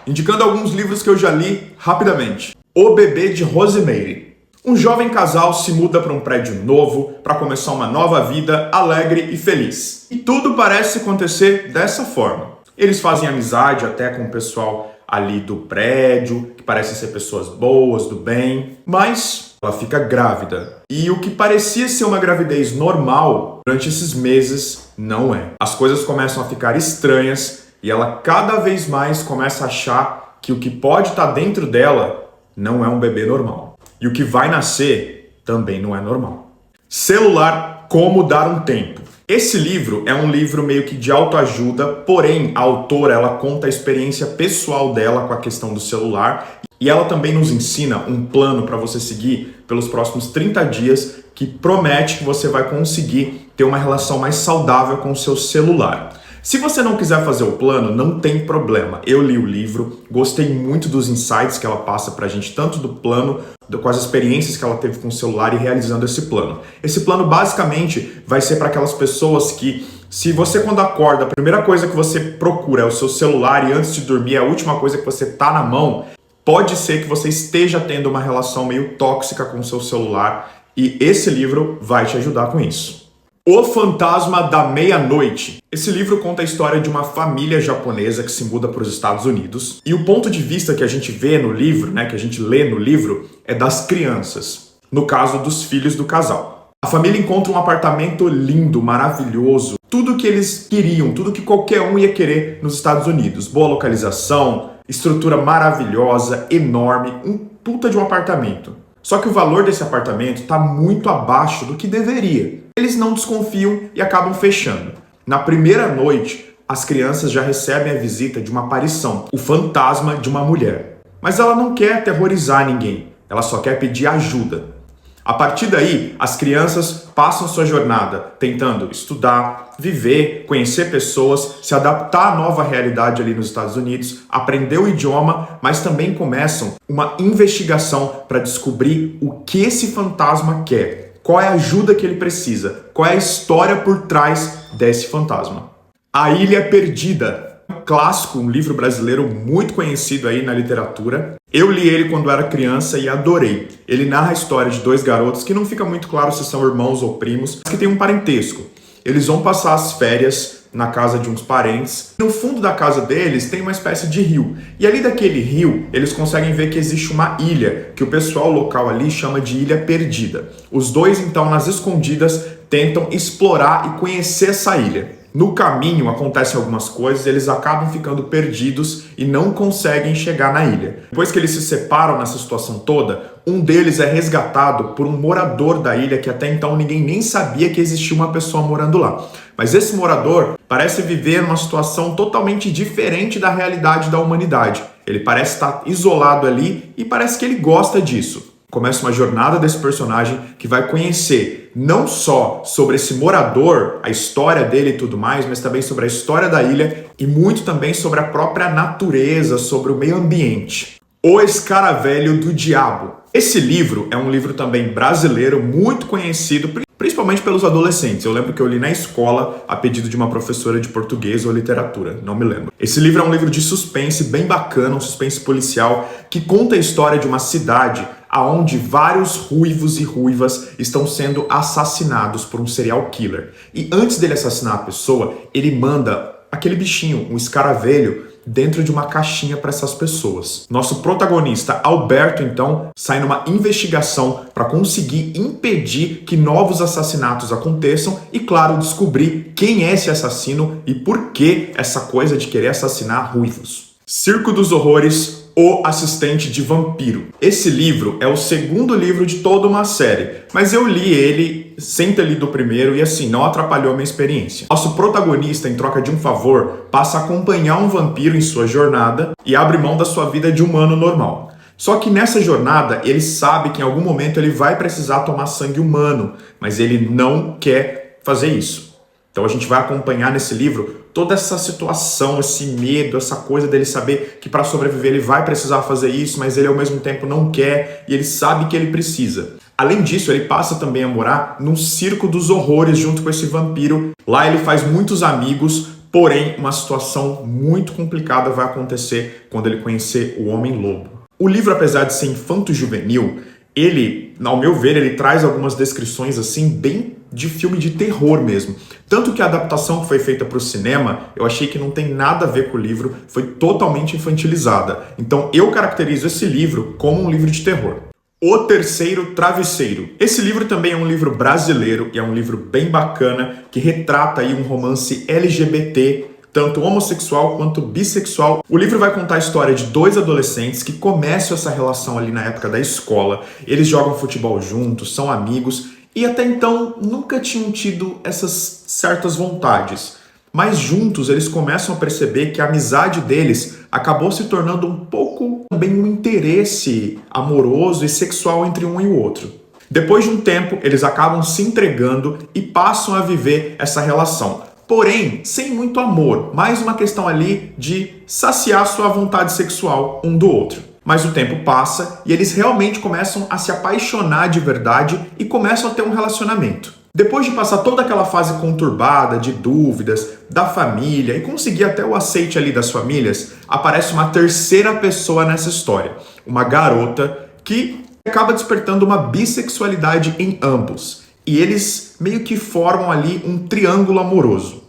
indicando alguns livros que eu já li rapidamente. O Bebê de Rosemary. Um jovem casal se muda para um prédio novo para começar uma nova vida alegre e feliz. E tudo parece acontecer dessa forma. Eles fazem amizade até com o pessoal ali do prédio, que parecem ser pessoas boas, do bem, mas ela fica grávida. E o que parecia ser uma gravidez normal, durante esses meses, não é. As coisas começam a ficar estranhas e ela cada vez mais começa a achar que o que pode estar dentro dela não é um bebê normal. E o que vai nascer também não é normal. Celular, Como Dar um Tempo. Esse livro é um livro meio que de autoajuda, porém a autora ela conta a experiência pessoal dela com a questão do celular e ela também nos ensina um plano para você seguir pelos próximos 30 dias que promete que você vai conseguir ter uma relação mais saudável com o seu celular. Se você não quiser fazer o plano, não tem problema. Eu li o livro, gostei muito dos insights que ela passa pra gente, tanto do plano, com as experiências que ela teve com o celular e realizando esse plano. Esse plano basicamente vai ser para aquelas pessoas que, se você quando acorda, a primeira coisa que você procura é o seu celular e antes de dormir é a última coisa que você tá na mão, pode ser que você esteja tendo uma relação meio tóxica com o seu celular e esse livro vai te ajudar com isso. O Fantasma da Meia-Noite. Esse livro conta a história de uma família japonesa que se muda para os Estados Unidos. E o ponto de vista que a gente vê no livro, que a gente lê no livro, é das crianças. No caso, dos filhos do casal. A família encontra um apartamento lindo, maravilhoso. Tudo que eles queriam, tudo que qualquer um ia querer nos Estados Unidos. Boa localização, estrutura maravilhosa, enorme, um puta de um apartamento. Só que o valor desse apartamento está muito abaixo do que deveria. Eles não desconfiam e acabam fechando. Na primeira noite, as crianças já recebem a visita de uma aparição, o fantasma de uma mulher. Mas ela não quer aterrorizar ninguém, ela só quer pedir ajuda. A partir daí, as crianças passam sua jornada tentando estudar, viver, conhecer pessoas, se adaptar à nova realidade ali nos Estados Unidos, aprender o idioma, mas também começam uma investigação para descobrir o que esse fantasma quer. Qual é a ajuda que ele precisa? Qual é a história por trás desse fantasma? A Ilha Perdida. Um clássico, um livro brasileiro muito conhecido aí na literatura. Eu li ele quando era criança e adorei. Ele narra a história de dois garotos que não fica muito claro se são irmãos ou primos, mas que tem um parentesco. Eles vão passar as férias na casa de uns parentes. No fundo da casa deles tem uma espécie de rio. E ali daquele rio, eles conseguem ver que existe uma ilha, que o pessoal local ali chama de Ilha Perdida. Os dois, então, nas escondidas, tentam explorar e conhecer essa ilha. No caminho acontecem algumas coisas, eles acabam ficando perdidos e não conseguem chegar na ilha. Depois que eles se separam nessa situação toda, um deles é resgatado por um morador da ilha que até então ninguém nem sabia que existia uma pessoa morando lá. Mas esse morador parece viver uma situação totalmente diferente da realidade da humanidade. Ele parece estar isolado ali e parece que ele gosta disso. Começa uma jornada desse personagem que vai conhecer não só sobre esse morador, a história dele e tudo mais, mas também sobre a história da ilha e muito também sobre a própria natureza, sobre o meio ambiente. O Escaravelho do Diabo. Esse livro é um livro também brasileiro, muito conhecido, principalmente pelos adolescentes. Eu lembro que eu li na escola a pedido de uma professora de português ou literatura, não me lembro. Esse livro é um livro de suspense bem bacana, um suspense policial, que conta a história de uma cidade onde vários ruivos e ruivas estão sendo assassinados por um serial killer. E antes dele assassinar a pessoa, ele manda aquele bichinho, um escaravelho, dentro de uma caixinha para essas pessoas. Nosso protagonista, Alberto, então, sai numa investigação para conseguir impedir que novos assassinatos aconteçam e, claro, descobrir quem é esse assassino e por que essa coisa de querer assassinar ruivos. Circo dos Horrores, O Assistente de Vampiro. Esse livro é o segundo livro de toda uma série, mas eu li ele sem ter lido o primeiro e assim, não atrapalhou a minha experiência. Nosso protagonista, em troca de um favor, passa a acompanhar um vampiro em sua jornada e abre mão da sua vida de humano normal. Só que nessa jornada, ele sabe que em algum momento ele vai precisar tomar sangue humano, mas ele não quer fazer isso. Então a gente vai acompanhar nesse livro toda essa situação, esse medo, essa coisa dele saber que para sobreviver ele vai precisar fazer isso, mas ele ao mesmo tempo não quer e ele sabe que ele precisa. Além disso, ele passa também a morar num circo dos horrores junto com esse vampiro. Lá ele faz muitos amigos, Porém, uma situação muito complicada vai acontecer quando ele conhecer o Homem-Lobo. O livro, apesar de ser infanto-juvenil, ele, ao meu ver, ele traz algumas descrições assim bem de filme de terror mesmo. Tanto que a adaptação que foi feita para o cinema, eu achei que não tem nada a ver com o livro, foi totalmente infantilizada. Então eu caracterizo esse livro como um livro de terror. O Terceiro Travesseiro. Esse livro também é um livro brasileiro e é um livro bem bacana que retrata aí um romance LGBT, tanto homossexual quanto bissexual. O livro vai contar a história de dois adolescentes que começam essa relação ali na época da escola. Eles jogam futebol juntos, são amigos e até então nunca tinham tido essas certas vontades. Mas juntos eles começam a perceber que a amizade deles acabou se tornando um pouco também um interesse amoroso e sexual entre um e o outro. Depois de um tempo, eles acabam se entregando e passam a viver essa relação. Porém, sem muito amor, mais uma questão ali de saciar sua vontade sexual um do outro. Mas o tempo passa e eles realmente começam a se apaixonar de verdade e começam a ter um relacionamento. Depois de passar toda aquela fase conturbada, de dúvidas, da família e conseguir até o aceite ali das famílias, aparece uma terceira pessoa nessa história. Uma garota que acaba despertando uma bissexualidade em ambos. E eles meio que formam ali um triângulo amoroso.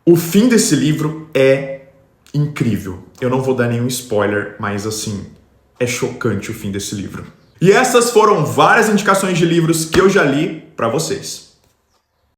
O fim desse livro é incrível. Eu não vou dar nenhum spoiler, mas assim, é chocante o fim desse livro. E essas foram várias indicações de livros que eu já li para vocês.